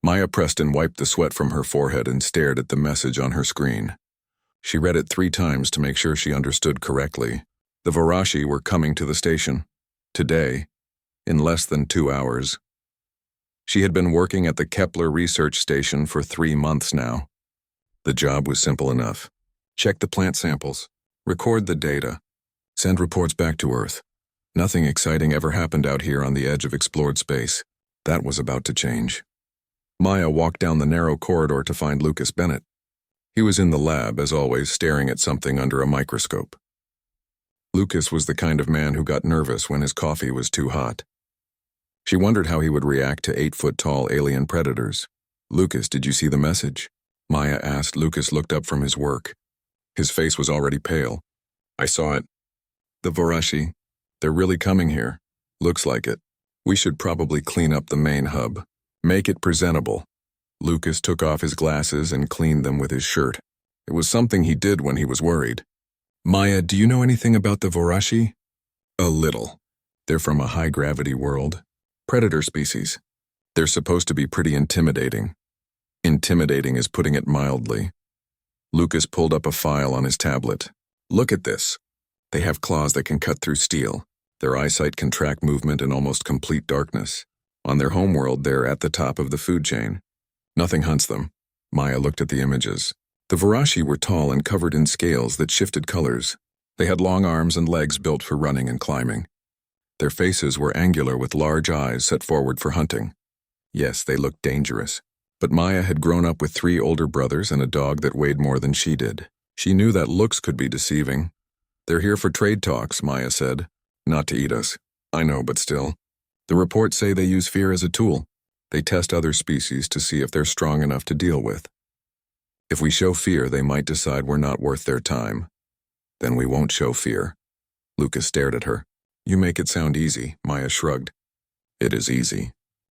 Maya Preston wiped the sweat from her forehead and stared at the message on her screen. She read it 3 times to make sure she understood correctly. The Varashi were coming to the station. Today, in less than 2 hours. She had been working at the Kepler research station for 3 months now. The job was simple enough. Check the plant samples, record the data, send reports back to Earth. Nothing exciting ever happened out here on the edge of explored space. That was about to change. Maya walked down the narrow corridor to find Lucas Bennett. He was in the lab, as always, staring at something under a microscope. Lucas was the kind of man who got nervous when his coffee was too hot. She wondered how he would react to 8-foot-tall alien predators. "Lucas, did you see the message?" Maya asked. Lucas looked up from his work. His face was already pale. "I saw it. The Varashi, they're really coming here. Looks like it. We should probably clean up the main hub. Make it presentable." Lucas took off his glasses and cleaned them with his shirt. It was something he did when he was worried. "Maya, do you know anything about the Varashi?" "A little. They're from a high-gravity world. Predator species. They're supposed to be pretty intimidating. Intimidating is putting it mildly." Lucas pulled up a file on his tablet. "Look at this. They have claws that can cut through steel. Their eyesight can track movement in almost complete darkness. On their homeworld, they're at the top of the food chain. Nothing hunts them." Maya looked at the images. The Varashi were tall and covered in scales that shifted colors. They had long arms and legs built for running and climbing. Their faces were angular with large eyes set forward for hunting. Yes, they looked dangerous. But Maya had grown up with 3 older brothers and a dog that weighed more than she did. She knew that looks could be deceiving. "They're here for trade talks," Maya said. "Not to eat us." "I know, but still. The reports say they use fear as a tool. They test other species to see if they're strong enough to deal with. If we show fear, they might decide we're not worth their time. Then we won't show fear." Lucas stared at her. "You make it sound easy," Maya shrugged. "It is easy.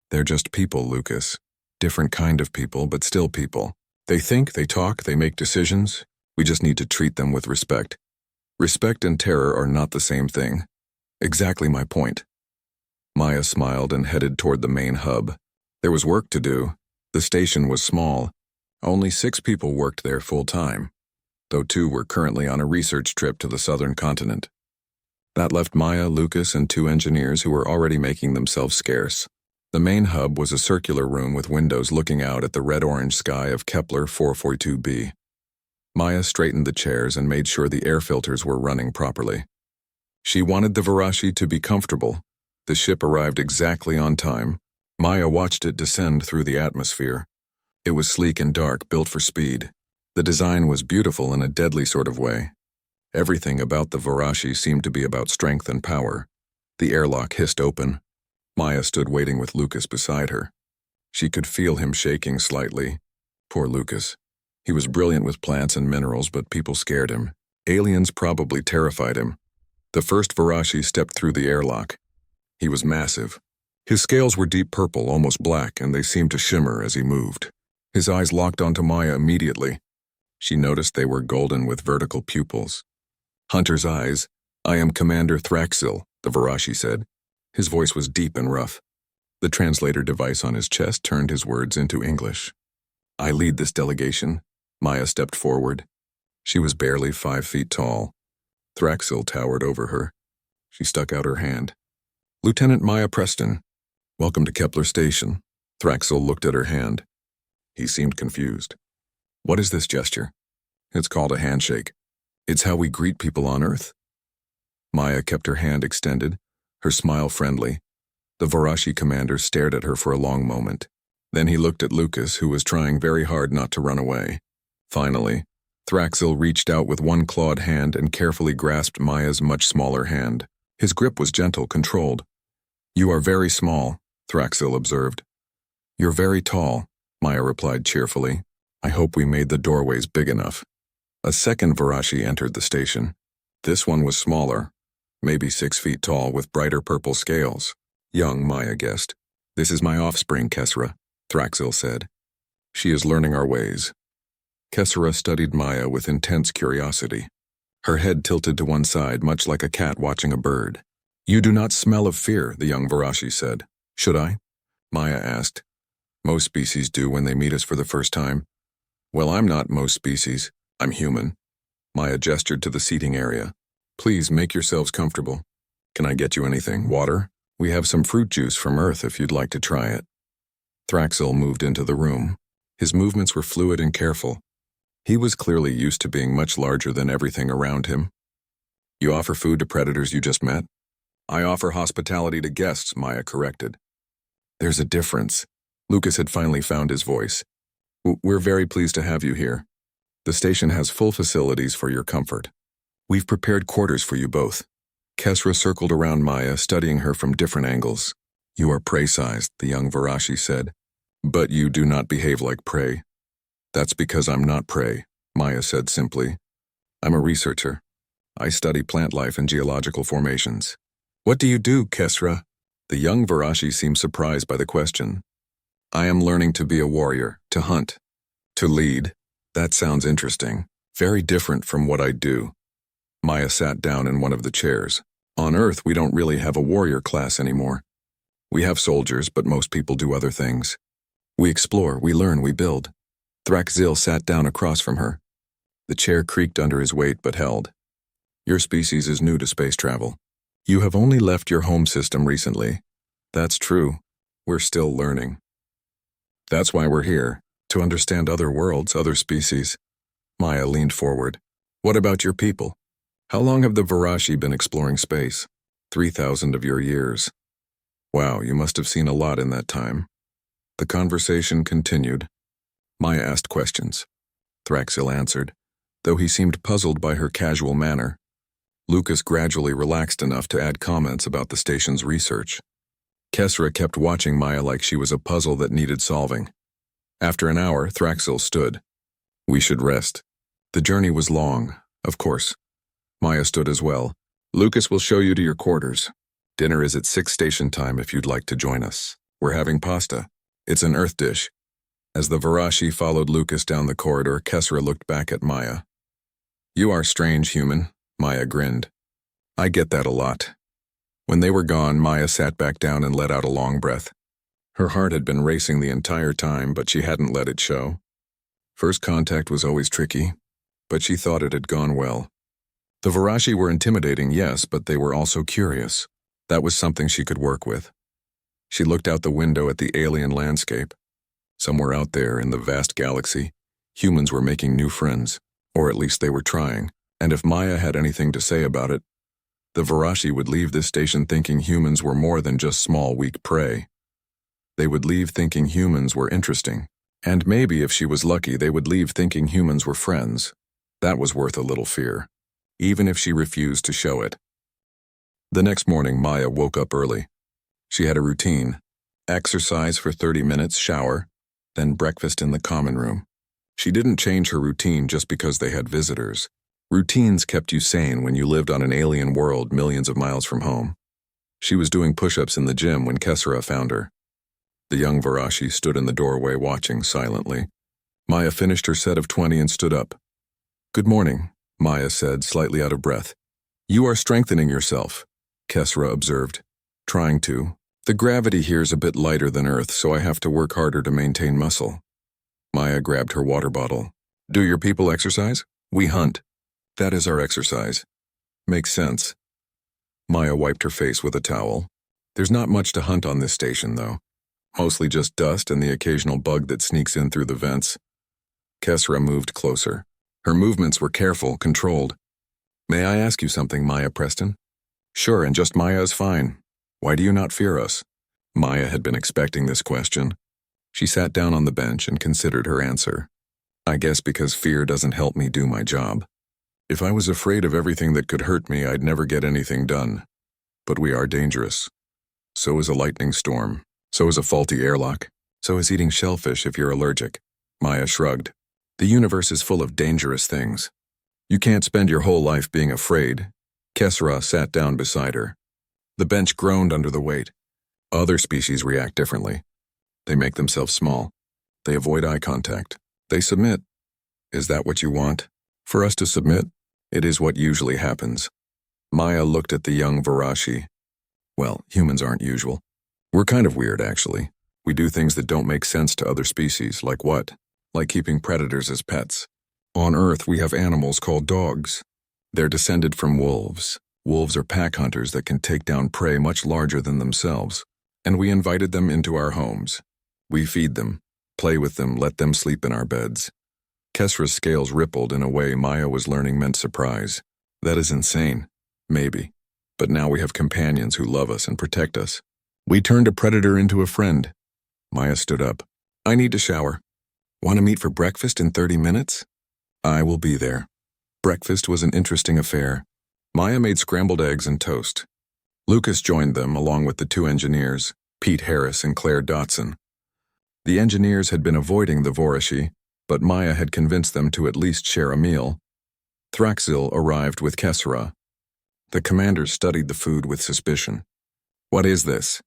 They're just people, Lucas. Different kind of people, but still people. They think, they talk, they make decisions. We just need to treat them with respect. Respect and terror are not the same thing." "Exactly my point." Maya smiled and headed toward the main hub. There was work to do. The station was small. Only 6 people worked there full-time, though 2 were currently on a research trip to the southern continent. That left Maya, Lucas, and 2 engineers who were already making themselves scarce. The main hub was a circular room with windows looking out at the red-orange sky of Kepler 442b. Maya straightened the chairs and made sure the air filters were running properly. She wanted the Varashi to be comfortable. The ship arrived exactly on time. Maya watched it descend through the atmosphere. It was sleek and dark, built for speed. The design was beautiful in a deadly sort of way. Everything about the Varashi seemed to be about strength and power. The airlock hissed open. Maya stood waiting with Lucas beside her. She could feel him shaking slightly. Poor Lucas. He was brilliant with plants and minerals, but people scared him. Aliens probably terrified him. The first Varashi stepped through the airlock. He was massive. His scales were deep purple, almost black, and they seemed to shimmer as he moved. His eyes locked onto Maya immediately. She noticed they were golden with vertical pupils. "Hunter's eyes. I am Commander Thraxil," the Varashi said. His voice was deep and rough. The translator device on his chest turned his words into English. "I lead this delegation." Maya stepped forward. She was barely 5 feet tall. Thraxil towered over her. She stuck out her hand. "Lieutenant Maya Preston, welcome to Kepler Station." Thraxil looked at her hand. He seemed confused. "What is this gesture?" "It's called a handshake. It's how we greet people on Earth." Maya kept her hand extended, her smile friendly. The Varashi commander stared at her for a long moment. Then he looked at Lucas, who was trying very hard not to run away. Finally, Thraxil reached out with one clawed hand and carefully grasped Maya's much smaller hand. His grip was gentle, controlled. "You are very small," Thraxil observed. "You're very tall," Maya replied cheerfully. "I hope we made the doorways big enough." A second Varashi entered the station. This one was smaller, maybe 6 feet tall with brighter purple scales. Young, Maya guessed. "This is my offspring, Kessera," Thraxil said. "She is learning our ways." Kessera studied Maya with intense curiosity. Her head tilted to one side, much like a cat watching a bird. "You do not smell of fear," the young Varashi said. "Should I?" Maya asked. Most species do when they meet us for the first time. Well, I'm not most species. I'm human. Maya gestured to the seating area. Please make yourselves comfortable. Can I get you anything? Water? We have some fruit juice from Earth if you'd like to try it. Thraxil moved into the room. His movements were fluid and careful. He was clearly used to being much larger than everything around him. You offer food to predators you just met? I offer hospitality to guests, Maya corrected. There's a difference. Lucas had finally found his voice. We're very pleased to have you here. The station has full facilities for your comfort. We've prepared quarters for you both. Kesra circled around Maya, studying her from different angles. You are prey-sized, the young Varashi said. But you do not behave like prey. That's because I'm not prey, Maya said simply. I'm a researcher. I study plant life and geological formations. What do you do, Kesra? The young Varashi seemed surprised by the question. I am learning to be a warrior, to hunt, to lead. That sounds interesting. Very different from what I do. Maya sat down in one of the chairs. On Earth, we don't really have a warrior class anymore. We have soldiers, but most people do other things. We explore, we learn, we build. Thraxil sat down across from her. The chair creaked under his weight but held. Your species is new to space travel. You have only left your home system recently. That's true. We're still learning. That's why we're here, to understand other worlds, other species. Maya leaned forward. What about your people? How long have the Varashi been exploring space? 3,000 of your years. Wow, you must have seen a lot in that time. The conversation continued. Maya asked questions. Thraxil answered, though he seemed puzzled by her casual manner. Lucas gradually relaxed enough to add comments about the station's research. Kesra kept watching Maya like she was a puzzle that needed solving. After an hour, Thraxil stood. We should rest. The journey was long, of course. Maya stood as well. Lucas will show you to your quarters. Dinner is at 6 station time if you'd like to join us. We're having pasta. It's an Earth dish. As the Varashi followed Lucas down the corridor, Kesra looked back at Maya. You are strange, human, Maya grinned. I get that a lot. When they were gone, Maya sat back down and let out a long breath. Her heart had been racing the entire time, but she hadn't let it show. First contact was always tricky, but she thought it had gone well. The Varashi were intimidating, yes, but they were also curious. That was something she could work with. She looked out the window at the alien landscape. Somewhere out there in the vast galaxy, humans were making new friends, or at least they were trying, and if Maya had anything to say about it, the Varashi would leave this station thinking humans were more than just small, weak prey. They would leave thinking humans were interesting, and maybe if she was lucky, they would leave thinking humans were friends. That was worth a little fear, even if she refused to show it. The next morning, Maya woke up early. She had a routine: exercise for 30 minutes, shower, then breakfast in the common room. She didn't change her routine just because they had visitors. Routines kept you sane when you lived on an alien world millions of miles from home. She was doing push-ups in the gym when Kesra found her. The young Varashi stood in the doorway watching silently. Maya finished her set of 20 and stood up. Good morning, Maya said, slightly out of breath. You are strengthening yourself, Kesra observed. Trying to. The gravity here's a bit lighter than Earth, so I have to work harder to maintain muscle. Maya grabbed her water bottle. Do your people exercise? We hunt. That is our exercise. Makes sense. Maya wiped her face with a towel. There's not much to hunt on this station, though. Mostly just dust and the occasional bug that sneaks in through the vents. Kesra moved closer. Her movements were careful, controlled. May I ask you something, Maya Preston? Sure, and just Maya is fine. Why do you not fear us? Maya had been expecting this question. She sat down on the bench and considered her answer. I guess because fear doesn't help me do my job. If I was afraid of everything that could hurt me, I'd never get anything done. But we are dangerous. So is a lightning storm. So is a faulty airlock. So is eating shellfish if you're allergic. Maya shrugged. The universe is full of dangerous things. You can't spend your whole life being afraid. Kesra sat down beside her. The bench groaned under the weight. Other species react differently. They make themselves small. They avoid eye contact. They submit. Is that what you want? For us to submit? It is what usually happens. Maya looked at the young Varashi. Well, humans aren't usual. We're kind of weird, actually. We do things that don't make sense to other species, like what? Like keeping predators as pets. On Earth, we have animals called dogs. They're descended from wolves. Wolves are pack hunters that can take down prey much larger than themselves, and we invited them into our homes. We feed them, play with them, let them sleep in our beds. Kesra's scales rippled in a way Maya was learning meant surprise. That is insane. Maybe. But now we have companions who love us and protect us. We turned a predator into a friend. Maya stood up. I need to shower. Want to meet for breakfast in 30 minutes? I will be there. Breakfast was an interesting affair. Maya made scrambled eggs and toast. Lucas joined them along with the two engineers, Pete Harris and Claire Dotson. The engineers had been avoiding the Vorashi, but Maya had convinced them to at least share a meal. Thraxil arrived with Kesra. The commanders studied the food with suspicion. What is this?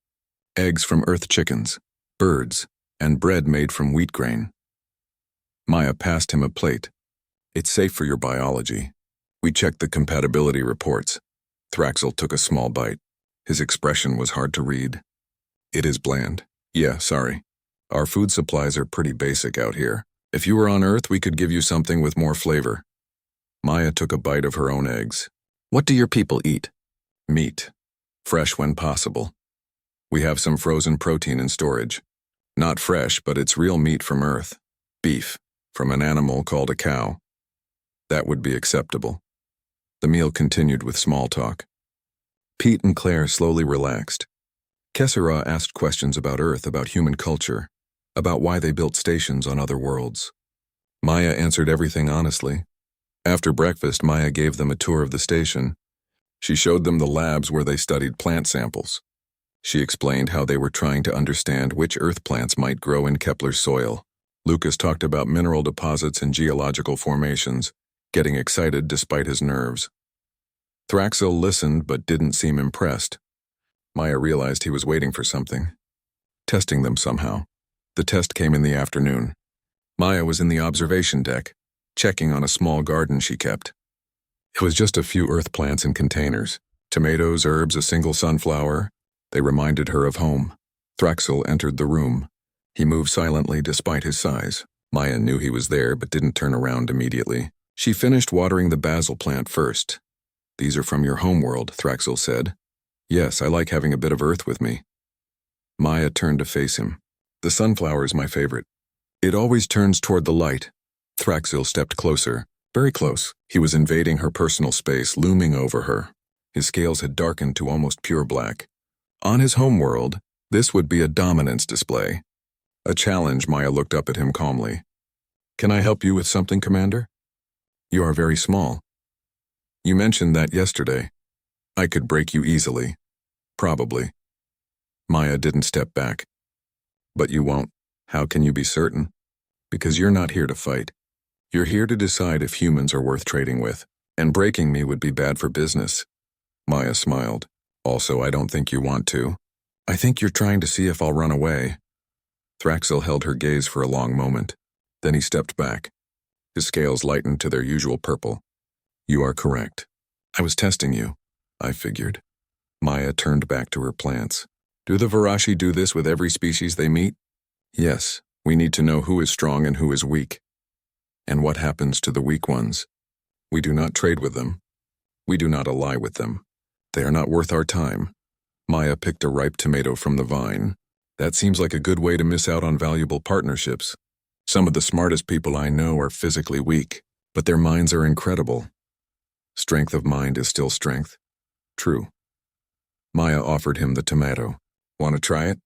Eggs from earth chickens, birds, and bread made from wheat grain. Maya passed him a plate. It's safe for your biology. We checked the compatibility reports. Thraxil took a small bite. His expression was hard to read. It is bland. Yeah, sorry. Our food supplies are pretty basic out here. If you were on Earth, we could give you something with more flavor. Maya took a bite of her own eggs. What do your people eat? Meat. Fresh when possible. We have some frozen protein in storage. Not fresh, but it's real meat from Earth. Beef, from an animal called a cow. That would be acceptable. The meal continued with small talk. Pete and Claire slowly relaxed. Kesra asked questions about Earth, about human culture, about why they built stations on other worlds. Maya answered everything honestly. After breakfast, Maya gave them a tour of the station. She showed them the labs where they studied plant samples. She explained how they were trying to understand which Earth plants might grow in Kepler's soil. Lucas talked about mineral deposits and geological formations, getting excited despite his nerves. Thraxil listened but didn't seem impressed. Maya realized he was waiting for something. Testing them somehow. The test came in the afternoon. Maya was in the observation deck, checking on a small garden she kept. It was just a few earth plants in containers. Tomatoes, herbs, a single sunflower. They reminded her of home. Thraxil entered the room. He moved silently despite his size. Maya knew he was there but didn't turn around immediately. She finished watering the basil plant first. These are from your homeworld, Thraxil said. Yes, I like having a bit of earth with me. Maya turned to face him. The sunflower is my favorite. It always turns toward the light. Thraxil stepped closer, very close. He was invading her personal space, looming over her. His scales had darkened to almost pure black. On his homeworld, this would be a dominance display. A challenge. Maya looked up at him calmly. Can I help you with something, Commander? You are very small. You mentioned that yesterday. I could break you easily. Probably. Maya didn't step back. But you won't. How can you be certain? Because you're not here to fight. You're here to decide if humans are worth trading with, and breaking me would be bad for business. Maya smiled. Also, I don't think you want to. I think you're trying to see if I'll run away. Thraxil held her gaze for a long moment. Then he stepped back. His scales lightened to their usual purple. You are correct. I was testing you, I figured. Maya turned back to her plants. Do the Vorashi do this with every species they meet? Yes, we need to know who is strong and who is weak. And what happens to the weak ones? We do not trade with them. We do not ally with them. They are not worth our time. Maya picked a ripe tomato from the vine. That seems like a good way to miss out on valuable partnerships. Some of the smartest people I know are physically weak, but their minds are incredible. Strength of mind is still strength. True. Maya offered him the tomato. Want to try it?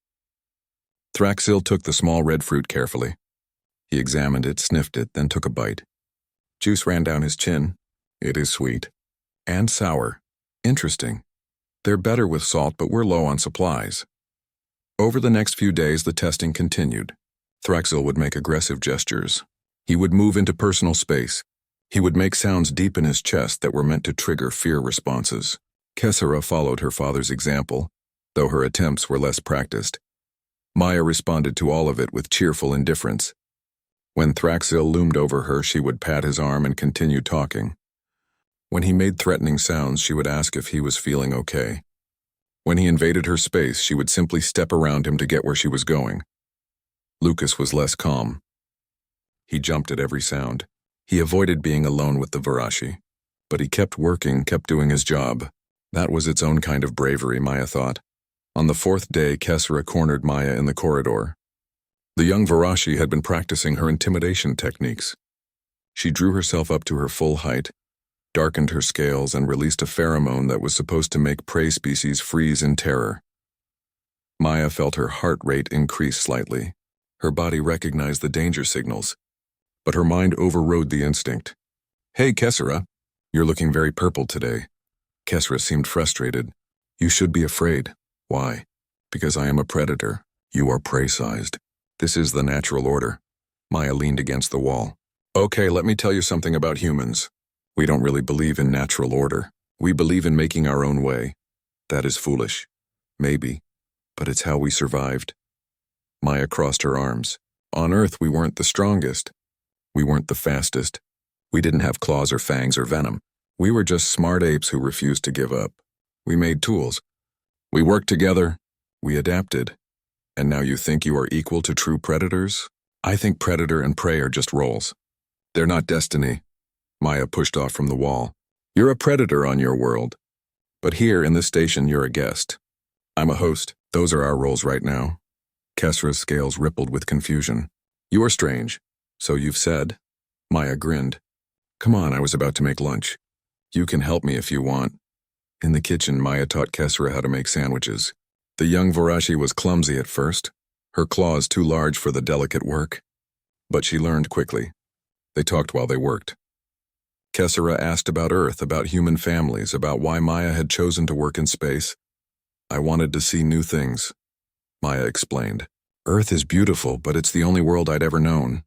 Thraxil took the small red fruit carefully. He examined it, sniffed it, then took a bite. Juice ran down his chin. It is sweet. And sour. Interesting. They're better with salt, but we're low on supplies. Over the next few days, the testing continued. Thraxil would make aggressive gestures. He would move into personal space. He would make sounds deep in his chest that were meant to trigger fear responses. Kesra followed her father's example, though her attempts were less practiced. Maya responded to all of it with cheerful indifference. When Thraxil loomed over her, she would pat his arm and continue talking. When he made threatening sounds, she would ask if he was feeling okay. When he invaded her space, she would simply step around him to get where she was going. Lucas was less calm. He jumped at every sound. He avoided being alone with the Varashi. But he kept working, kept doing his job. That was its own kind of bravery, Maya thought. On the fourth day, Kesra cornered Maya in the corridor. The young Varashi had been practicing her intimidation techniques. She drew herself up to her full height, darkened her scales, and released a pheromone that was supposed to make prey species freeze in terror. Maya felt her heart rate increase slightly. Her body recognized the danger signals, but her mind overrode the instinct. "Hey, Kesra, you're looking very purple today." Kesra seemed frustrated. "You should be afraid." "Why?" "Because I am a predator. You are prey-sized. This is the natural order." Maya leaned against the wall. "Okay, let me tell you something about humans. We don't really believe in natural order. We believe in making our own way. That is foolish. Maybe. But it's how we survived." Maya crossed her arms. "On Earth, we weren't the strongest. We weren't the fastest. We didn't have claws or fangs or venom. We were just smart apes who refused to give up. We made tools. We worked together. We adapted. And now you think you are equal to true predators? I think predator and prey are just roles. They're not destiny." Maya pushed off from the wall. "You're a predator on your world. But here in this station, you're a guest. I'm a host. Those are our roles right now." Kesra's scales rippled with confusion. "You are strange. So you've said." Maya grinned. "Come on, I was about to make lunch. You can help me if you want." In the kitchen, Maya taught Kesra how to make sandwiches. The young Varashi was clumsy at first, her claws too large for the delicate work. But she learned quickly. They talked while they worked. Kesra asked about Earth, about human families, about why Maya had chosen to work in space. "I wanted to see new things," Maya explained. "Earth is beautiful, but it's the only world I'd ever known.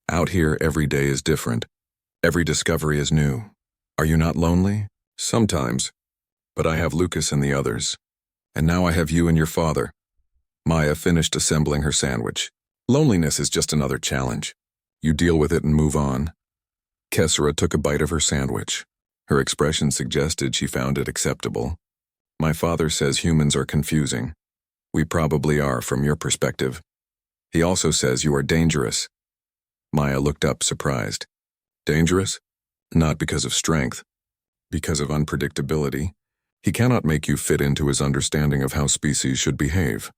Out here, every day is different. Every discovery is new. Are you not lonely?" "Sometimes. But I have Lucas and the others. And now I have you and your father." Maya finished assembling her sandwich. "Loneliness is just another challenge. You deal with it and move on." Kesra took a bite of her sandwich. Her expression suggested she found it acceptable. "My father says humans are confusing. We probably are from your perspective. He also says you are dangerous." Maya looked up, surprised. "Dangerous? Not because of strength. Because of unpredictability. He cannot make you fit into his understanding of how species should behave.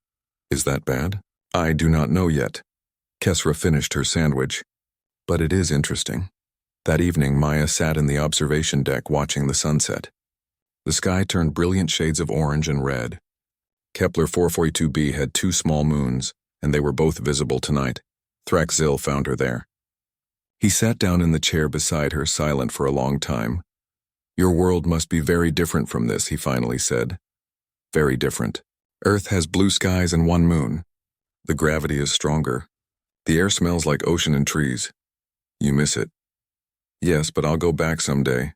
Is that bad?" "I do not know yet." Kesra finished her sandwich. "But it is interesting." That evening, Maya sat in the observation deck watching the sunset. The sky turned brilliant shades of orange and red. Kepler 442b had 2 small moons, and they were both visible tonight. Thraxil found her there. He sat down in the chair beside her, silent for a long time. "Your world must be very different from this," he finally said. "Very different. Earth has blue skies and 1 moon. The gravity is stronger. The air smells like ocean and trees. You miss it." "Yes, but I'll go back someday."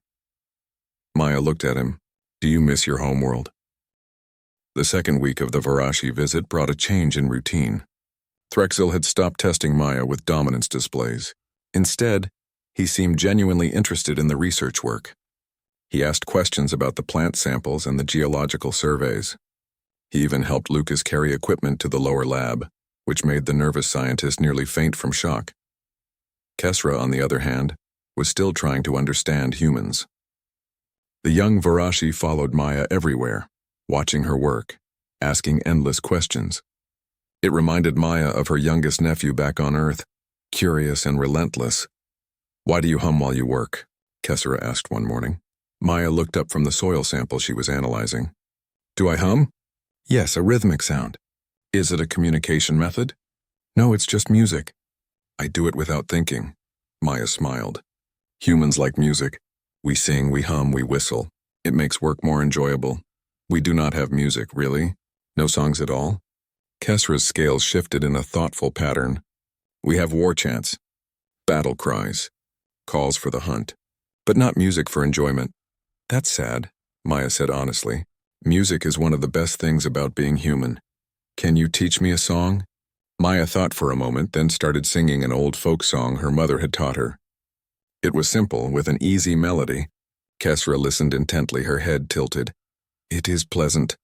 Maya looked at him. "Do you miss your homeworld?" The second week of the Varashi visit brought a change in routine. Thraxil had stopped testing Maya with dominance displays. Instead, he seemed genuinely interested in the research work. He asked questions about the plant samples and the geological surveys. He even helped Lucas carry equipment to the lower lab, which made the nervous scientist nearly faint from shock. Kesra, on the other hand, was still trying to understand humans. The young Varashi followed Maya everywhere, watching her work, asking endless questions. It reminded Maya of her youngest nephew back on Earth, curious and relentless. "Why do you hum while you work?" Kesra asked one morning. Maya looked up from the soil sample she was analyzing. "Do I hum?" "Yes, a rhythmic sound." "Is it a communication method?" "No, it's just music." "I do it without thinking." Maya smiled. "Humans like music. We sing, we hum, we whistle. It makes work more enjoyable. We do not have music, really? No songs at all?" Kesra's scales shifted in a thoughtful pattern. "We have war chants, battle cries, calls for the hunt, but not music for enjoyment." "That's sad," Maya said honestly. "Music is one of the best things about being human. Can you teach me a song?" Maya thought for a moment, then started singing an old folk song her mother had taught her. It was simple, with an easy melody. Kesra listened intently, her head tilted. "It is pleasant,"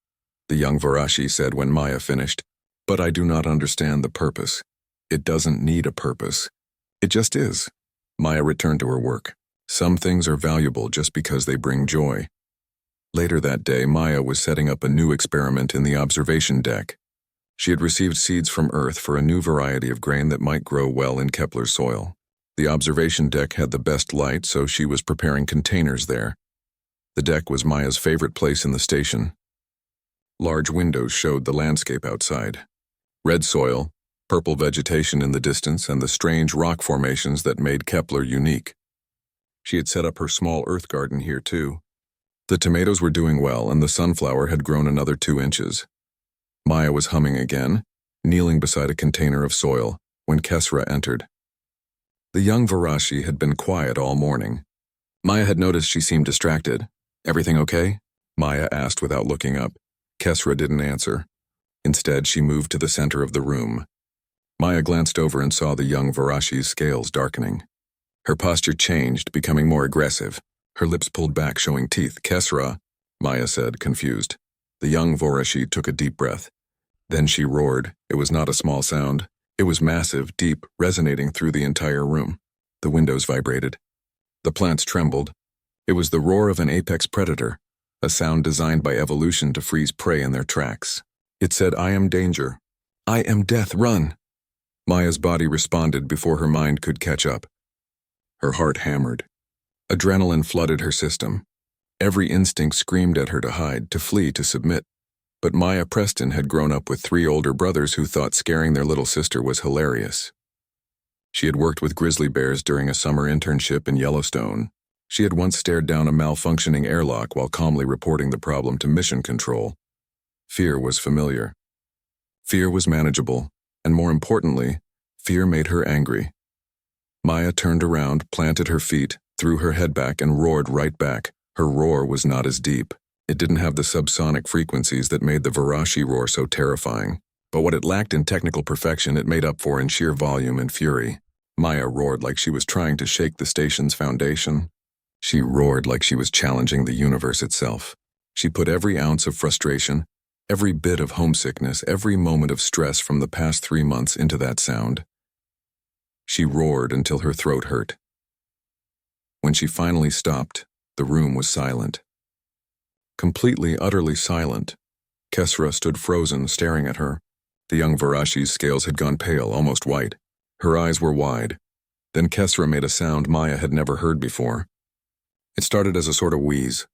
the young Varashi said when Maya finished, "but I do not understand the purpose." It doesn't need a purpose. It just is. Maya returned to her work. Some things are valuable just because they bring joy. Later that day, Maya was setting up a new experiment in the observation deck. She had received seeds from Earth for a new variety of grain that might grow well in Kepler's soil. The observation deck had the best light, so she was preparing containers there. The deck was Maya's favorite place in the station. Large windows showed the landscape outside. Red soil, purple vegetation in the distance, and the strange rock formations that made Kepler unique. She had set up her small earth garden here too. The tomatoes were doing well, and the sunflower had grown another 2 inches. Maya was humming again, kneeling beside a container of soil, when Kesra entered. The young Varashi had been quiet all morning. Maya had noticed she seemed distracted. "Everything okay?" Maya asked without looking up. Kesra didn't answer. Instead, she moved to the center of the room. Maya glanced over and saw the young Varashi's scales darkening. Her posture changed, becoming more aggressive. Her lips pulled back, showing teeth. "Kesra," Maya said, confused. The young Varashi took a deep breath. Then she roared. It was not a small sound. It was massive, deep, resonating through the entire room. The windows vibrated. The plants trembled. It was the roar of an apex predator, a sound designed by evolution to freeze prey in their tracks. It said, "I am danger. I am death, run." Maya's body responded before her mind could catch up. Her heart hammered. Adrenaline flooded her system. Every instinct screamed at her to hide, to flee, to submit. But Maya Preston had grown up with 3 older brothers who thought scaring their little sister was hilarious. She had worked with grizzly bears during a summer internship in Yellowstone. She had once stared down a malfunctioning airlock while calmly reporting the problem to mission control. Fear was familiar. Fear was manageable, and more importantly, fear made her angry. Maya turned around, planted her feet, threw her head back, and roared right back. Her roar was not as deep. It didn't have the subsonic frequencies that made the Varashi roar so terrifying. But what it lacked in technical perfection, it made up for in sheer volume and fury. Maya roared like she was trying to shake the station's foundation. She roared like she was challenging the universe itself. She put every ounce of frustration, every bit of homesickness, every moment of stress from the past 3 months into that sound. She roared until her throat hurt. When she finally stopped, the room was silent. Completely, utterly silent. Kesra stood frozen, staring at her. The young Varashi's scales had gone pale, almost white. Her eyes were wide. Then Kesra made a sound Maya had never heard before. It started as a sort of wheeze.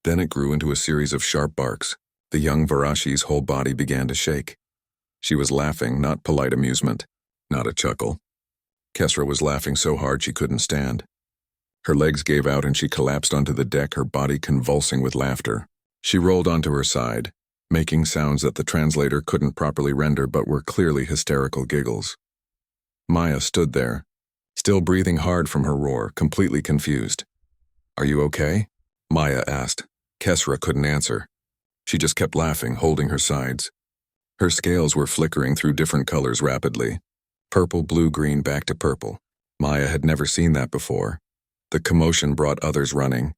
Then it grew into a series of sharp barks. The young Varashi's whole body began to shake. She was laughing, not polite amusement, not a chuckle. Kesra was laughing so hard she couldn't stand. Her legs gave out and she collapsed onto the deck, her body convulsing with laughter. She rolled onto her side, making sounds that the translator couldn't properly render but were clearly hysterical giggles. Maya stood there, still breathing hard from her roar, completely confused. "Are you okay?" Maya asked. Kesra couldn't answer. She just kept laughing, holding her sides. Her scales were flickering through different colors rapidly. Purple, blue, green, back to purple. Maya had never seen that before. The commotion brought others running.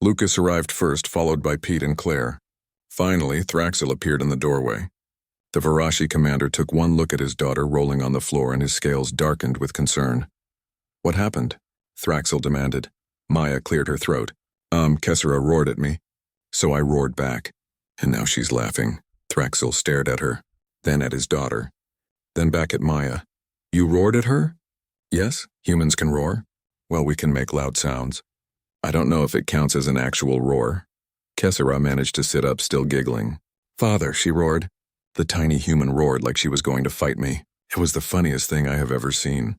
Lucas arrived first, followed by Pete and Claire. Finally, Thraxel appeared in the doorway. The Varashi commander took one look at his daughter rolling on the floor and his scales darkened with concern. "What happened?" Thraxel demanded. Maya cleared her throat. Kesra roared at me. So I roared back. And now she's laughing. Thraxel stared at her, then at his daughter, then back at Maya. "You roared at her?" "Yes, humans can roar. Well, we can make loud sounds. I don't know if it counts as an actual roar." Kesra managed to sit up, still giggling. "Father," she roared. The tiny human roared like she was going to fight me. It was the funniest thing I have ever seen.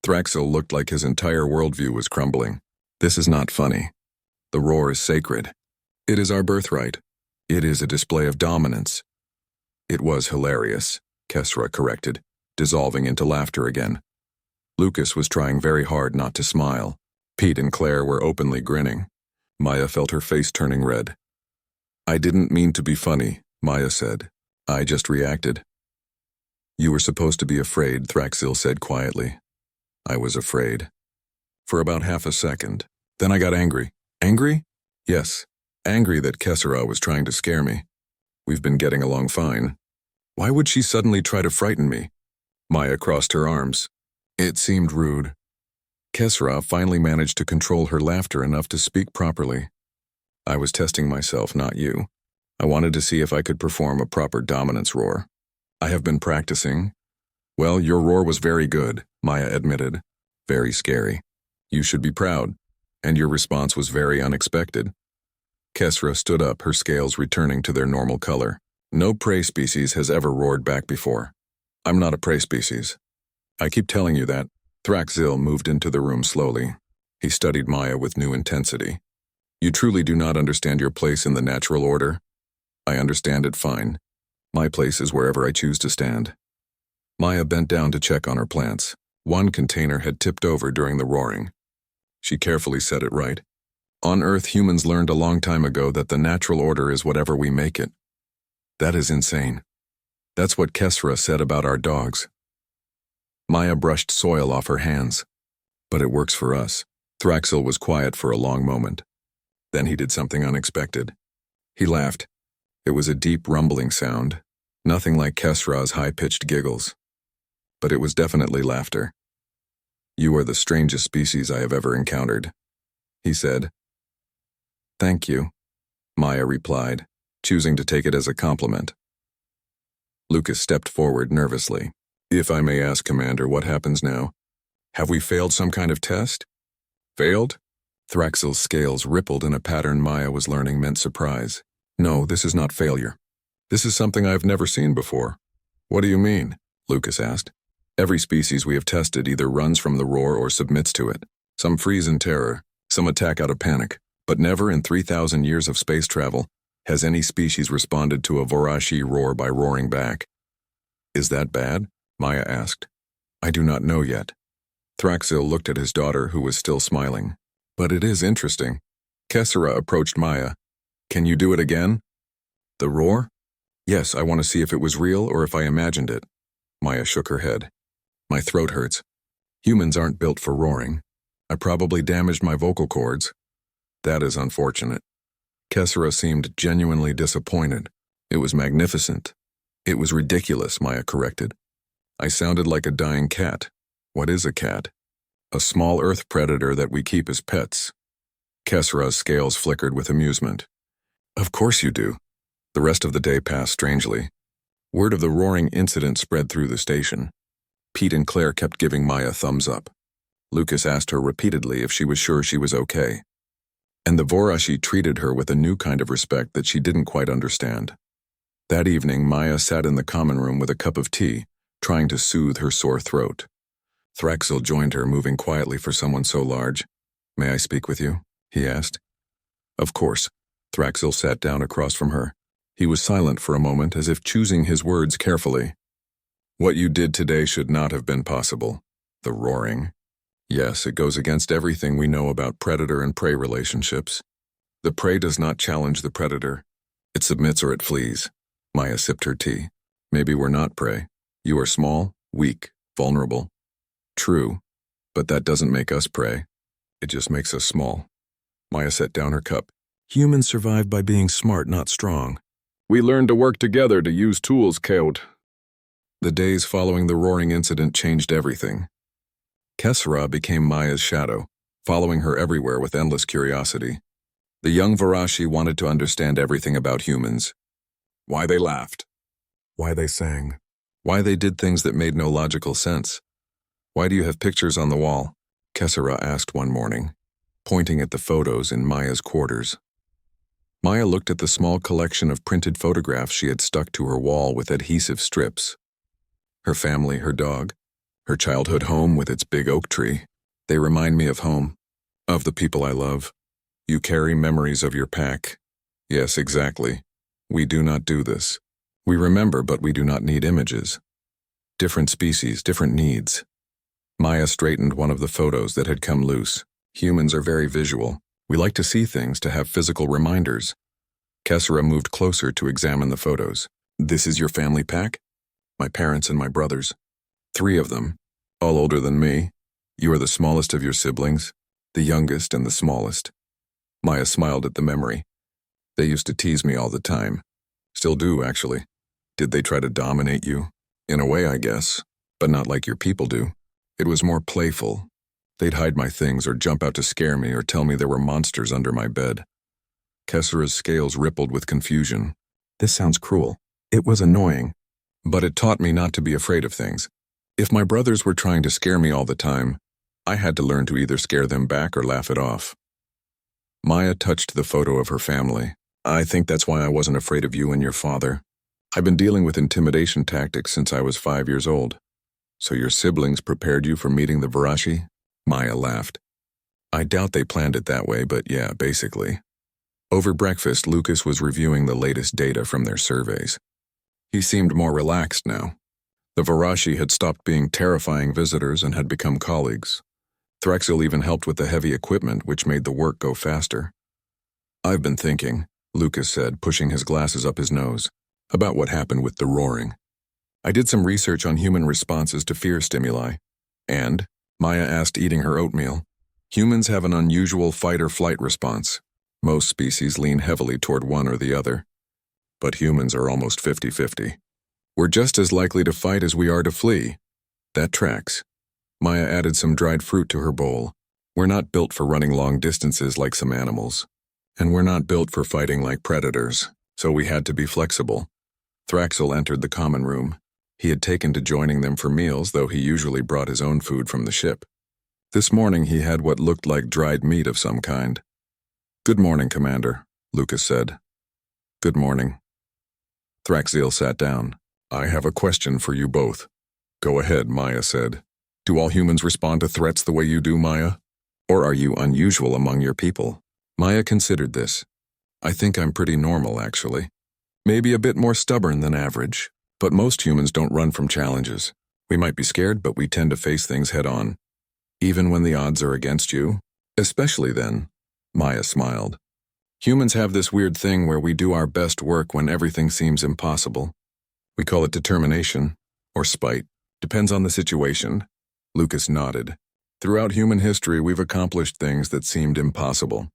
Thraxel looked like his entire worldview was crumbling. "This is not funny. The roar is sacred. It is our birthright. It is a display of dominance." "It was hilarious," Kesra corrected, dissolving into laughter again. Lucas was trying very hard not to smile. Pete and Claire were openly grinning. Maya felt her face turning red. "I didn't mean to be funny," Maya said. "I just reacted." "You were supposed to be afraid," Thraxil said quietly. I was afraid. For about half a second. Then I got angry. Angry? Yes, angry that Kesra was trying to scare me. We've been getting along fine. Why would she suddenly try to frighten me? Maya crossed her arms. It seemed rude. Kesra finally managed to control her laughter enough to speak properly. I was testing myself, not you. I wanted to see if I could perform a proper dominance roar. I have been practicing. Well, your roar was very good, Maya admitted. Very scary. You should be proud. And your response was very unexpected. Kesra stood up, her scales returning to their normal color. No prey species has ever roared back before. I'm not a prey species. I keep telling you that. Thraxil moved into the room slowly. He studied Maya with new intensity. You truly do not understand your place in the natural order? I understand it fine. My place is wherever I choose to stand. Maya bent down to check on her plants. One container had tipped over during the roaring. She carefully set it right. On Earth, humans learned a long time ago that the natural order is whatever we make it. That is insane. That's what Kesra said about our dogs. Maya brushed soil off her hands. But it works for us. Thraxil was quiet for a long moment. Then he did something unexpected. He laughed. It was a deep rumbling sound, nothing like Kesra's high-pitched giggles. But it was definitely laughter. You are the strangest species I have ever encountered, he said. Thank you, Maya replied, choosing to take it as a compliment. Lucas stepped forward nervously. If I may ask, Commander, what happens now? Have we failed some kind of test? Failed? Thraxil's scales rippled in a pattern Maya was learning meant surprise. No, this is not failure. This is something I've never seen before. What do you mean? Lucas asked. Every species we have tested either runs from the roar or submits to it. Some freeze in terror, some attack out of panic, but never in 3,000 years of space travel has any species responded to a Vorashi roar by roaring back. Is that bad? Maya asked. I do not know yet. Thraxil looked at his daughter, who was still smiling. But it is interesting. Kesra approached Maya. Can you do it again? The roar? Yes, I want to see if it was real or if I imagined it. Maya shook her head. My throat hurts. Humans aren't built for roaring. I probably damaged my vocal cords. That is unfortunate. Kesra seemed genuinely disappointed. It was magnificent. It was ridiculous, Maya corrected. I sounded like a dying cat. What is a cat? A small earth predator that we keep as pets. Kesra's scales flickered with amusement. Of course you do. The rest of the day passed strangely. Word of the roaring incident spread through the station. Pete and Claire kept giving Maya thumbs up. Lucas asked her repeatedly if she was sure she was okay. And the Vorashi treated her with a new kind of respect that she didn't quite understand. That evening, Maya sat in the common room with a cup of tea, trying to soothe her sore throat. Thraxil joined her, moving quietly for someone so large. May I speak with you? He asked. Of course. Thraxil sat down across from her. He was silent for a moment, as if choosing his words carefully. What you did today should not have been possible. The roaring. Yes, it goes against everything we know about predator and prey relationships. The prey does not challenge the predator. It submits or it flees. Maya sipped her tea. Maybe we're not prey. You are small, weak, vulnerable. True, but that doesn't make us prey. It just makes us small. Maya set down her cup. Humans survive by being smart, not strong. We learned to work together to use tools, Keot. The days following the roaring incident changed everything. Kesra became Maya's shadow, following her everywhere with endless curiosity. The young Vorashi wanted to understand everything about humans. Why they laughed. Why they sang. Why they did things that made no logical sense. Why do you have pictures on the wall? Kesra asked one morning, pointing at the photos in Maya's quarters. Maya looked at the small collection of printed photographs she had stuck to her wall with adhesive strips. Her family, her dog, her childhood home with its big oak tree. They remind me of home, of the people I love. You carry memories of your pack. Yes, exactly. We do not do this. We remember, but we do not need images. Different species, different needs. Maya straightened one of the photos that had come loose. Humans are very visual. We like to see things to have physical reminders. Kesra moved closer to examine the photos. This is your family pack? My parents and my brothers. 3 of them, all older than me. You are the smallest of your siblings, the youngest and the smallest. Maya smiled at the memory. They used to tease me all the time. Still do, actually. Did they try to dominate you? In a way, I guess. but not like your people do. It was more playful. They'd hide my things or jump out to scare me or tell me there were monsters under my bed. Kessera's scales rippled with confusion. This sounds cruel. It was annoying. But it taught me not to be afraid of things. If my brothers were trying to scare me all the time, I had to learn to either scare them back or laugh it off. Maya touched the photo of her family. I think that's why I wasn't afraid of you and your father. I've been dealing with intimidation tactics since I was 5 years old. So your siblings prepared you for meeting the Varashi? Maya laughed. I doubt they planned it that way, but yeah, basically. Over breakfast, Lucas was reviewing the latest data from their surveys. He seemed more relaxed now. The Varashi had stopped being terrifying visitors and had become colleagues. Threxel even helped with the heavy equipment, which made the work go faster. I've been thinking, Lucas said, pushing his glasses up his nose, about what happened with the roaring. I did some research on human responses to fear stimuli, and, Maya asked, eating her oatmeal, humans have an unusual fight-or-flight response. Most species lean heavily toward one or the other, but humans are almost 50-50. We're just as likely to fight as we are to flee. That tracks. Maya added some dried fruit to her bowl. We're not built for running long distances like some animals, and we're not built for fighting like predators, so we had to be flexible. Thraxel entered the common room. He had taken to joining them for meals, though he usually brought his own food from the ship. This morning he had what looked like dried meat of some kind. Good morning, Commander, Lucas said. Good morning. Thraxel sat down. I have a question for you both. Go ahead, Maya said. Do all humans respond to threats the way you do, Maya? Or are you unusual among your people? Maya considered this. I think I'm pretty normal, actually. Maybe a bit more stubborn than average. But most humans don't run from challenges. We might be scared, but we tend to face things head-on. Even when the odds are against you. Especially then. Maya smiled. Humans have this weird thing where we do our best work when everything seems impossible. We call it determination, or spite. Depends on the situation. Lucas nodded. Throughout human history, we've accomplished things that seemed impossible.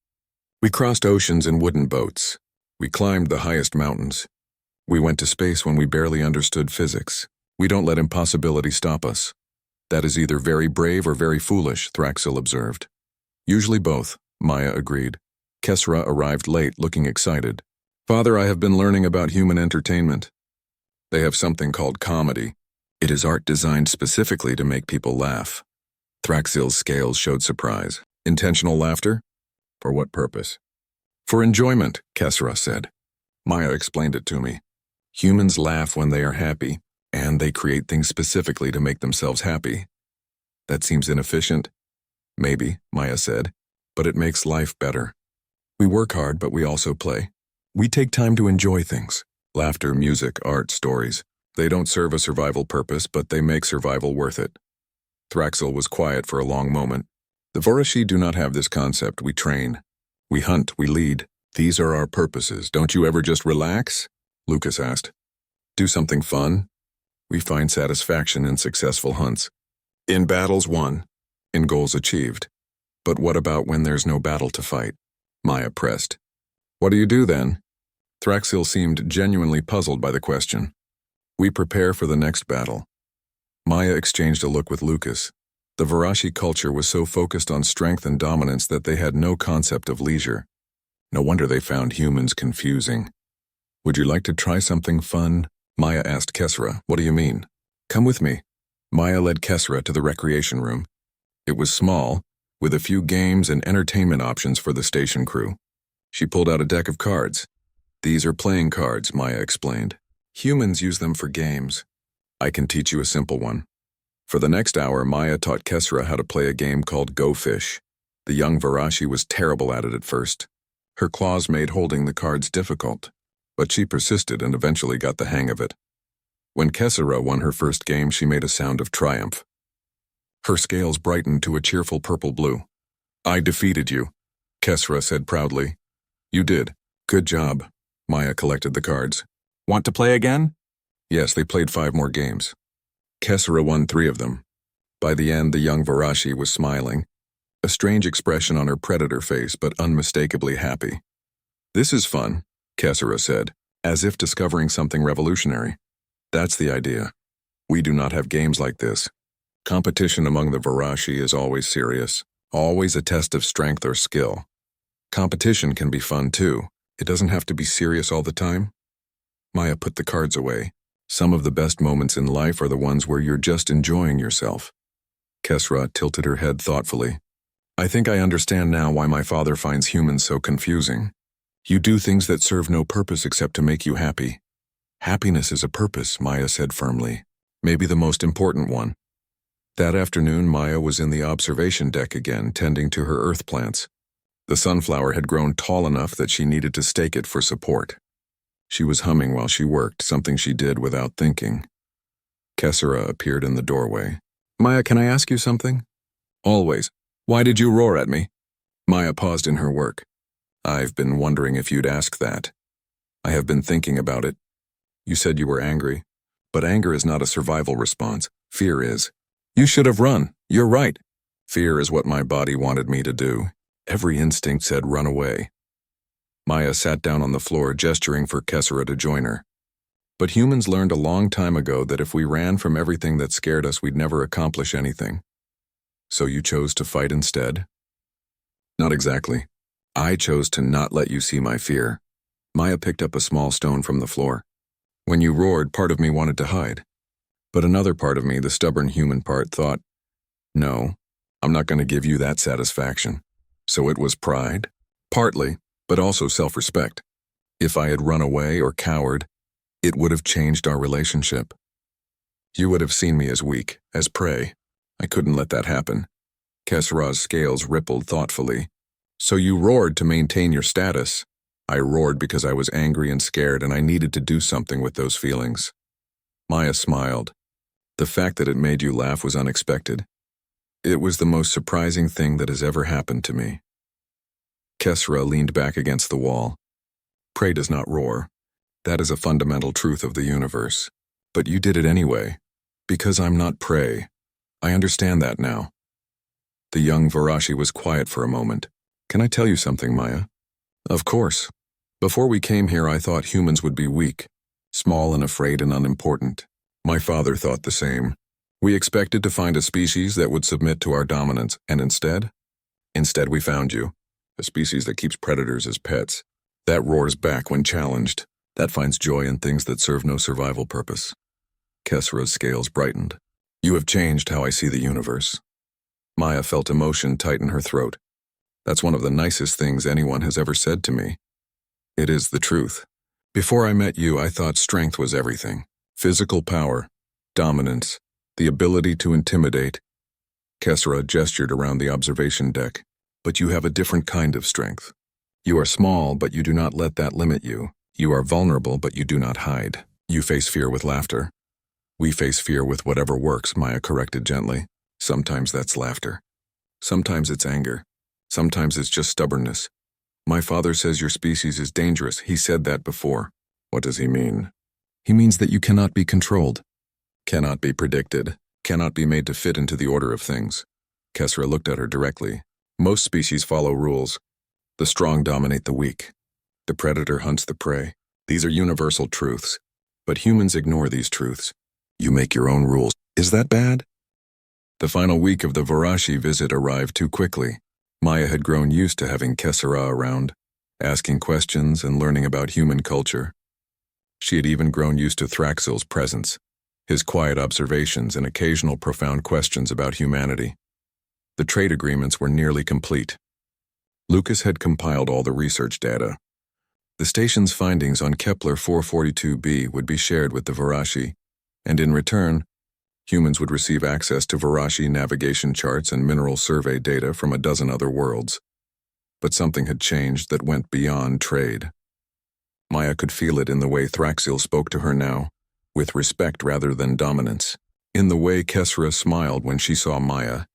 We crossed oceans in wooden boats. We climbed the highest mountains. We went to space when we barely understood physics. We don't let impossibility stop us. That is either very brave or very foolish, Thraxel observed. Usually both, Maya agreed. Kessera arrived late, looking excited. Father, I have been learning about human entertainment. They have something called comedy. It is art designed specifically to make people laugh. Thraxel's scales showed surprise. Intentional laughter? For what purpose? For enjoyment, Kessera said. Maya explained it to me. Humans laugh when they are happy, and they create things specifically to make themselves happy. That seems inefficient. Maybe, Maya said, but it makes life better. We work hard, but we also play. We take time to enjoy things. Laughter, music, art, stories. They don't serve a survival purpose, but they make survival worth it. Thraxel was quiet for a long moment. The Varashi do not have this concept. We train. We hunt, we lead. These are our purposes. Don't you ever just relax? Lucas asked. Do something fun? We find satisfaction in successful hunts. In battles won. In goals achieved. But what about when there's no battle to fight? Maya pressed. What do you do then? Thraxel seemed genuinely puzzled by the question. We prepare for the next battle. Maya exchanged a look with Lucas. The Varashi culture was so focused on strength and dominance that they had no concept of leisure. No wonder they found humans confusing. Would you like to try something fun? Maya asked Kessera. What do you mean? Come with me. Maya led Kessera to the recreation room. It was small, with a few games and entertainment options for the station crew. She pulled out a deck of cards. These are playing cards, Maya explained. Humans use them for games. I can teach you a simple one. For the next hour, Maya taught Kessera how to play a game called Go Fish. The young Varashi was terrible at it at first. Her claws made holding the cards difficult, but she persisted and eventually got the hang of it. When Kessera won her first game, she made a sound of triumph. Her scales brightened to a cheerful purple-blue. I defeated you, Kessera said proudly. You did. Good job. Maya collected the cards. Want to play again? Yes, they played 5 more games. Kessera won 3 of them. By the end, the young Varashi was smiling, a strange expression on her predator face, but unmistakably happy. This is fun, Kessera said, as if discovering something revolutionary. That's the idea. We do not have games like this. Competition among the Varashi is always serious, always a test of strength or skill. Competition can be fun too. It doesn't have to be serious all the time. Maya put the cards away. Some of the best moments in life are the ones where you're just enjoying yourself. Kesra tilted her head thoughtfully. I think I understand now why my father finds humans so confusing. You do things that serve no purpose except to make you happy. Happiness is a purpose, Maya said firmly. Maybe the most important one. That afternoon, Maya was in the observation deck again, tending to her earth plants. The sunflower had grown tall enough that she needed to stake it for support. She was humming while she worked, something she did without thinking. Kesra appeared in the doorway. Maya, can I ask you something? Always. Why did you roar at me? Maya paused in her work. I've been wondering if you'd ask that. I have been thinking about it. You said you were angry. But anger is not a survival response. Fear is. You should have run. You're right. Fear is what my body wanted me to do. Every instinct said run away. Maya sat down on the floor, gesturing for Kesra to join her. But humans learned a long time ago that if we ran from everything that scared us, we'd never accomplish anything. So you chose to fight instead? Not exactly. I chose to not let you see my fear. Maya picked up a small stone from the floor. When you roared, part of me wanted to hide. But another part of me, the stubborn human part, thought, no, I'm not going to give you that satisfaction. So it was pride? Partly, but also self-respect. If I had run away or cowered, it would have changed our relationship. You would have seen me as weak, as prey. I couldn't let that happen. Kesra's scales rippled thoughtfully. So you roared to maintain your status. I roared because I was angry and scared, and I needed to do something with those feelings. Maya smiled. The fact that it made you laugh was unexpected. It was the most surprising thing that has ever happened to me. Kesra leaned back against the wall. Prey does not roar. That is a fundamental truth of the universe. But you did it anyway. Because I'm not prey. I understand that now. The young Varashi was quiet for a moment. Can I tell you something, Maya? Of course. Before we came here, I thought humans would be weak, small and afraid and unimportant. My father thought the same. We expected to find a species that would submit to our dominance, and instead we found you. A species that keeps predators as pets. That roars back when challenged. That finds joy in things that serve no survival purpose. Kesra's scales brightened. You have changed how I see the universe. Maya felt emotion tighten her throat. That's one of the nicest things anyone has ever said to me. It is the truth. Before I met you, I thought strength was everything. Physical power, dominance, the ability to intimidate. Kesra gestured around the observation deck. But you have a different kind of strength. You are small, but you do not let that limit you. You are vulnerable, but you do not hide. You face fear with laughter. We face fear with whatever works, Maya corrected gently. Sometimes that's laughter. Sometimes it's anger. Sometimes it's just stubbornness. My father says your species is dangerous. He said that before. What does he mean? He means that you cannot be controlled. Cannot be predicted. Cannot be made to fit into the order of things. Kesra looked at her directly. Most species follow rules. The strong dominate the weak. The predator hunts the prey. These are universal truths. But humans ignore these truths. You make your own rules. Is that bad? The final week of the Varashi visit arrived too quickly. Maya had grown used to having Kesra around, asking questions and learning about human culture. She had even grown used to Thraxil's presence, his quiet observations and occasional profound questions about humanity. The trade agreements were nearly complete. Lucas had compiled all the research data. The station's findings on Kepler 442b would be shared with the Varashi, and in return, humans would receive access to Varashi navigation charts and mineral survey data from a dozen other worlds. But something had changed that went beyond trade. Maya could feel it in the way Thraxil spoke to her now, with respect rather than dominance. In the way Kesra smiled when she saw Maya,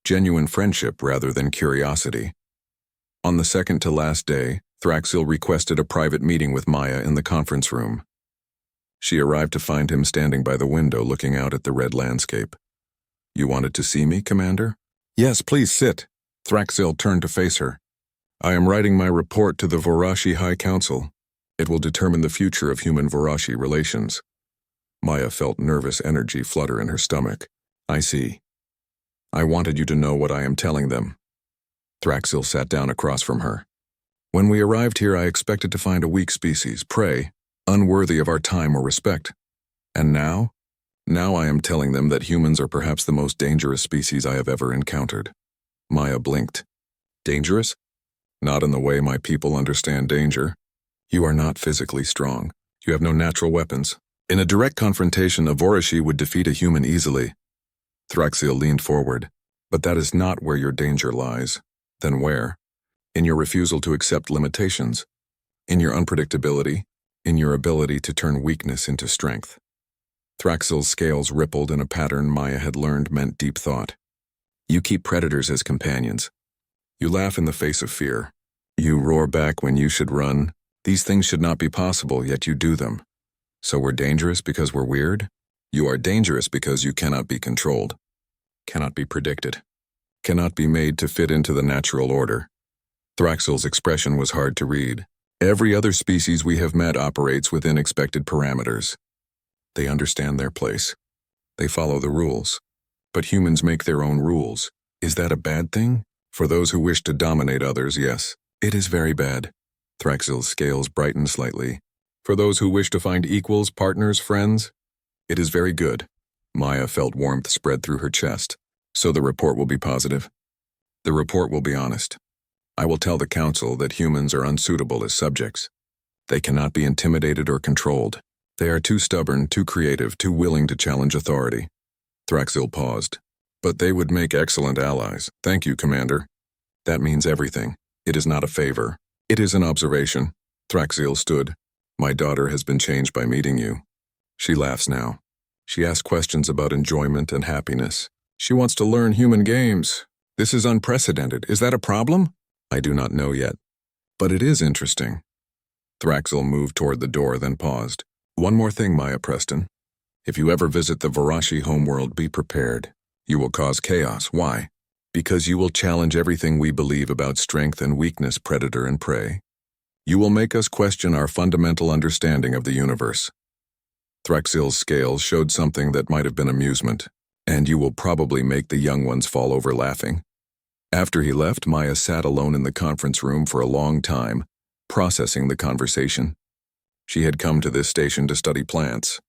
genuine friendship rather than curiosity. On the second to last day, Thraxil requested a private meeting with Maya in the conference room. She arrived to find him standing by the window looking out at the red landscape. You wanted to see me, Commander? Yes, please sit. Thraxil turned to face her. I am writing my report to the Varashi High Council. It will determine the future of human-Varashi relations. Maya felt nervous energy flutter in her stomach. I see. I wanted you to know what I am telling them. Thraxil sat down across from her. When we arrived here, I expected to find a weak species, prey, unworthy of our time or respect. And now? Now I am telling them that humans are perhaps the most dangerous species I have ever encountered. Maya blinked. Dangerous? Not in the way my people understand danger. You are not physically strong. You have no natural weapons. In a direct confrontation, a Vorashi would defeat a human easily. Thraxil leaned forward. But that is not where your danger lies. Then where? In your refusal to accept limitations. In your unpredictability. In your ability to turn weakness into strength. Thraxil's scales rippled in a pattern Maya had learned meant deep thought. You keep predators as companions. You laugh in the face of fear. You roar back when you should run. These things should not be possible, yet you do them. So we're dangerous because we're weird? You are dangerous because you cannot be controlled. Cannot be predicted. Cannot be made to fit into the natural order. Thraxil's expression was hard to read. Every other species we have met operates within expected parameters. They understand their place. They follow the rules. But humans make their own rules. Is that a bad thing? For those who wish to dominate others, yes. It is very bad. Thraxil's scales brightened slightly. For those who wish to find equals, partners, friends, it is very good. Maya felt warmth spread through her chest. So the report will be positive. The report will be honest. I will tell the council that humans are unsuitable as subjects. They cannot be intimidated or controlled. They are too stubborn, too creative, too willing to challenge authority. Thraxil paused. But they would make excellent allies. Thank you, Commander. That means everything. It is not a favor. It is an observation. Thraxil stood. My daughter has been changed by meeting you. She laughs now. She asks questions about enjoyment and happiness. She wants to learn human games. This is unprecedented. Is that a problem? I do not know yet. But it is interesting. Thraxil moved toward the door, then paused. One more thing, Maya Preston. If you ever visit the Vorashi homeworld, be prepared. You will cause chaos. Why? Because you will challenge everything we believe about strength and weakness, predator and prey. You will make us question our fundamental understanding of the universe. Thraxil's scales showed something that might have been amusement, and you will probably make the young ones fall over laughing. After he left, Maya sat alone in the conference room for a long time, processing the conversation. She had come to this station to study plants.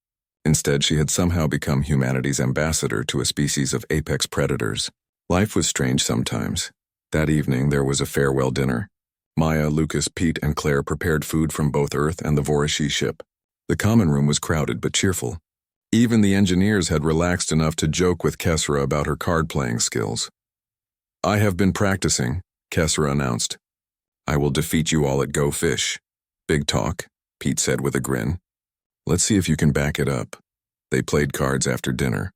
Instead, she had somehow become humanity's ambassador to a species of apex predators. Life was strange sometimes. That evening, there was a farewell dinner. Maya, Lucas, Pete, and Claire prepared food from both Earth and the Vorashi ship. The common room was crowded but cheerful. Even the engineers had relaxed enough to joke with Kessera about her card-playing skills. I have been practicing, Kessera announced. I will defeat you all at Go Fish. Big talk, Pete said with a grin. Let's see if you can back it up. They played cards after dinner.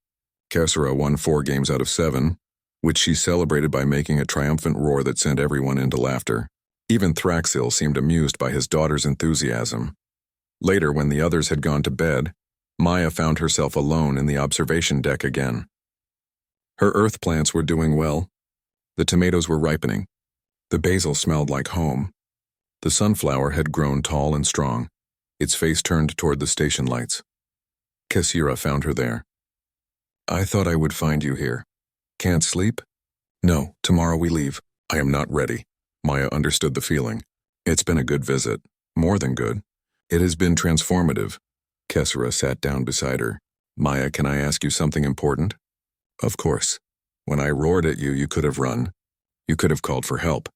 Kessera won 4 games out of 7, which she celebrated by making a triumphant roar that sent everyone into laughter. Even Thraxil seemed amused by his daughter's enthusiasm. Later, when the others had gone to bed, Maya found herself alone in the observation deck again. Her earth plants were doing well. The tomatoes were ripening. The basil smelled like home. The sunflower had grown tall and strong, its face turned toward the station lights. Kessera found her there. I thought I would find you here. Can't sleep? No, tomorrow we leave. I am not ready. Maya understood the feeling. It's been a good visit. More than good. It has been transformative. Kessera sat down beside her. Maya, can I ask you something important? Of course. When I roared at you, you could have run. You could have called for help.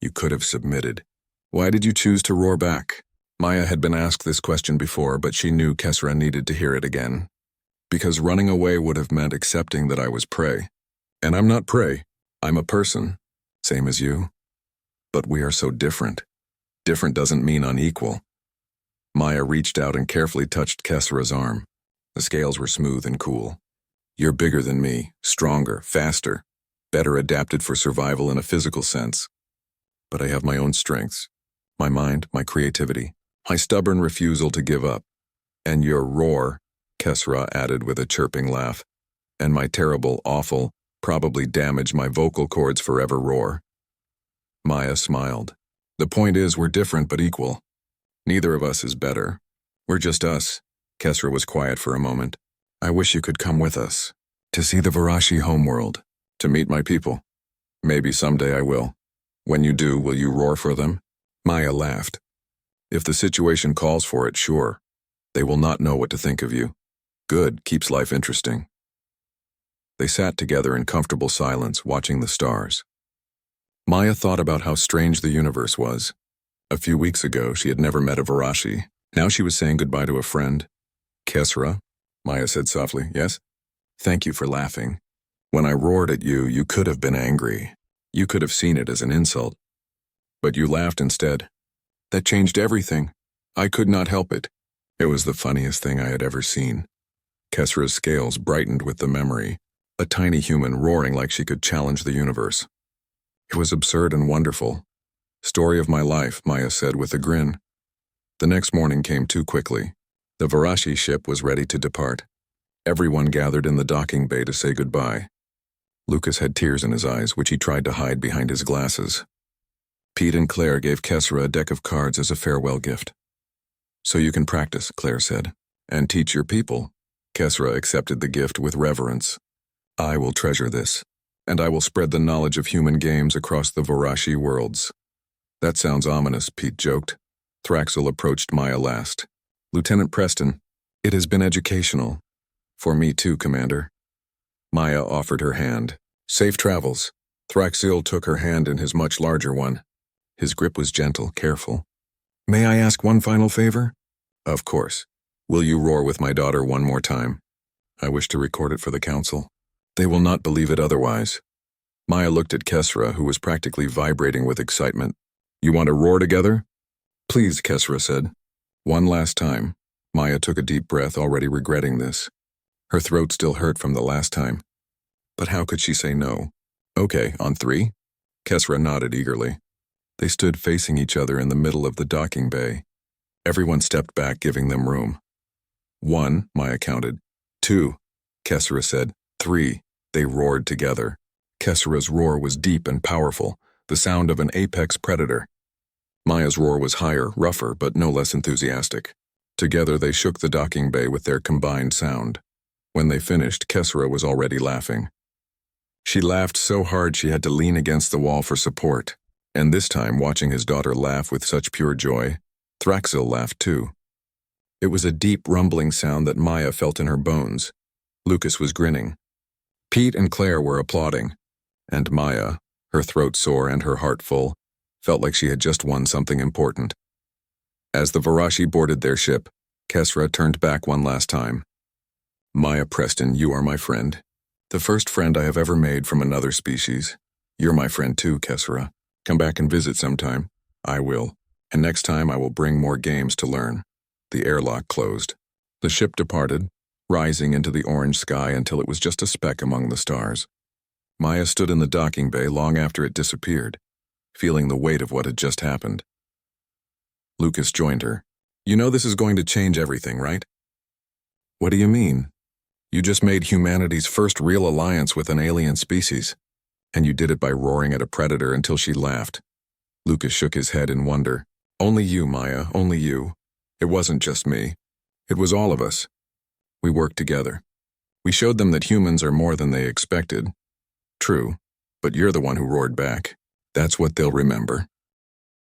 You could have submitted. Why did you choose to roar back? Maya had been asked this question before, but she knew Kessera needed to hear it again. Because running away would have meant accepting that I was prey. And I'm not prey. I'm a person. Same as you. But we are so different. Different doesn't mean unequal. Maya reached out and carefully touched Kessera's arm. The scales were smooth and cool. You're bigger than me, stronger, faster, better adapted for survival in a physical sense. But I have my own strengths. My mind, my creativity, my stubborn refusal to give up. And your roar, Kessera added with a chirping laugh. And my terrible, awful, probably damaged my vocal cords forever roar. Maya smiled. The point is, we're different but equal. Neither of us is better. We're just us. Kesra was quiet for a moment. I wish you could come with us. To see the Varashi homeworld. To meet my people. Maybe someday I will. When you do, will you roar for them? Maya laughed. If the situation calls for it, sure. They will not know what to think of you. Good, keeps life interesting. They sat together in comfortable silence, watching the stars. Maya thought about how strange the universe was. A few weeks ago, she had never met a Varashi. Now she was saying goodbye to a friend. Kesra, Maya said softly, yes? Thank you for laughing. When I roared at you, you could have been angry. You could have seen it as an insult. But you laughed instead. That changed everything. I could not help it. It was the funniest thing I had ever seen. Kesra's scales brightened with the memory, a tiny human roaring like she could challenge the universe. It was absurd and wonderful. Story of my life, Maya said with a grin. The next morning came too quickly. The Varashi ship was ready to depart. Everyone gathered in the docking bay to say goodbye. Lucas had tears in his eyes, which he tried to hide behind his glasses. Pete and Claire gave Kesra a deck of cards as a farewell gift. So you can practice, Claire said, and teach your people. Kesra accepted the gift with reverence. I will treasure this, and I will spread the knowledge of human games across the Varashi worlds. That sounds ominous, Pete joked. Thraxel approached Maya last. Lieutenant Preston, it has been educational. For me too, Commander. Maya offered her hand. Safe travels. Thraxel took her hand in his much larger one. His grip was gentle, careful. May I ask one final favor? Of course. Will you roar with my daughter one more time? I wish to record it for the council. They will not believe it otherwise. Maya looked at Kesra, who was practically vibrating with excitement. You want to roar together? Please, Kesra said. One last time. Maya took a deep breath, already regretting this. Her throat still hurt from the last time. But how could she say no? Okay, on 3? Kesra nodded eagerly. They stood facing each other in the middle of the docking bay. Everyone stepped back, giving them room. 1, Maya counted. 2, Kesra said. 3, they roared together. Kesra's roar was deep and powerful, the sound of an apex predator. Maya's roar was higher, rougher, but no less enthusiastic. Together they shook the docking bay with their combined sound. When they finished, Kesra was already laughing. She laughed so hard she had to lean against the wall for support. And this time, watching his daughter laugh with such pure joy, Thraxel laughed too. It was a deep, rumbling sound that Maya felt in her bones. Lucas was grinning. Pete and Claire were applauding. And Maya, her throat sore and her heart full, felt like she had just won something important. As the Varashi boarded their ship, Kesra turned back one last time. Maya Preston, you are my friend. The first friend I have ever made from another species. You're my friend too, Kesra. Come back and visit sometime. I will. And next time I will bring more games to learn. The airlock closed. The ship departed, rising into the orange sky until it was just a speck among the stars. Maya stood in the docking bay long after it disappeared, feeling the weight of what had just happened. Lucas joined her. You know this is going to change everything, right? What do you mean? You just made humanity's first real alliance with an alien species. And you did it by roaring at a predator until she laughed. Lucas shook his head in wonder. Only you, Maya, only you. It wasn't just me. It was all of us. We worked together. We showed them that humans are more than they expected. True, but you're the one who roared back. That's what they'll remember.